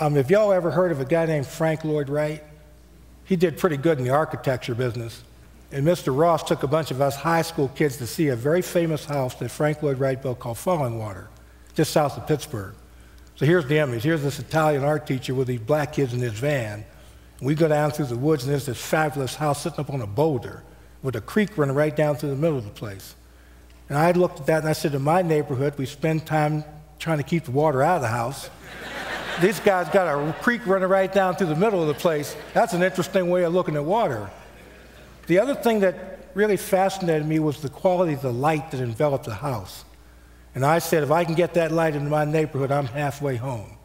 If y'all ever heard of a guy named Frank Lloyd Wright, he did pretty good in the architecture business. And Mr. Ross took a bunch of us high school kids to see a very famous house that Frank Lloyd Wright built called Fallingwater, just south of Pittsburgh. So here's the image. Here's this Italian art teacher with these black kids in his van. And we go down through the woods, and there's this fabulous house sitting up on a boulder with a creek running right down through the middle of the place. And I looked at that, and I said, in my neighborhood, we spend time trying to keep the water out of the house. These guys got a creek running right down through the middle of the place. That's an interesting way of looking at water. The other thing that really fascinated me was the quality of the light that enveloped the house. And I said, if I can get that light into my neighborhood, I'm halfway home.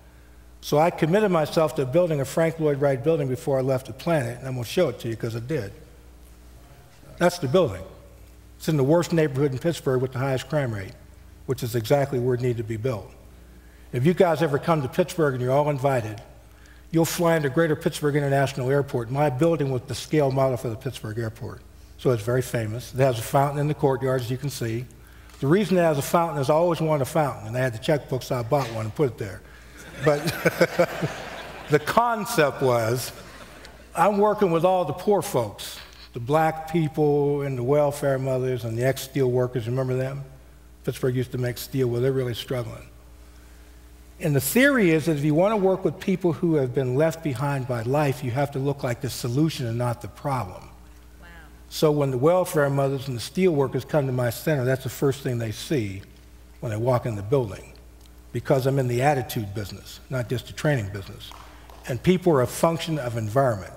So I committed myself to building a Frank Lloyd Wright building before I left the planet, and I'm going to show it to you because I did. That's the building. It's in the worst neighborhood in Pittsburgh with the highest crime rate, which is exactly where it needed to be built. If you guys ever come to Pittsburgh, and you're all invited, you'll fly into Greater Pittsburgh International Airport. My building was the scale model for the Pittsburgh Airport. So it's very famous. It has a fountain in the courtyard, as you can see. The reason it has a fountain is I always wanted a fountain, and I had the checkbook, so I bought one and put it there. But the concept was, I'm working with all the poor folks, the black people and the welfare mothers and the ex-steel workers. Remember them? Pittsburgh used to make steel. Well, they're really struggling. And the theory is that if you want to work with people who have been left behind by life, you have to look like the solution and not the problem. Wow. So when the welfare mothers and the steel workers come to my center, that's the first thing they see when they walk in the building, because I'm in the attitude business, not just the training business. And people are a function of environment.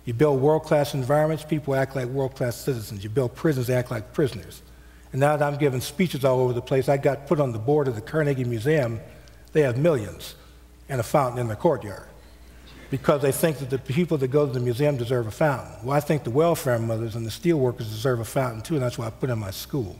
You build world-class environments, people act like world-class citizens. You build prisons, they act like prisoners. And now that I'm giving speeches all over the place, I got put on the board of the Carnegie Museum. They have millions and a fountain in their courtyard because they think that the people that go to the museum deserve a fountain. Well, I think the welfare mothers and the steel workers deserve a fountain too, and that's why I put in my school.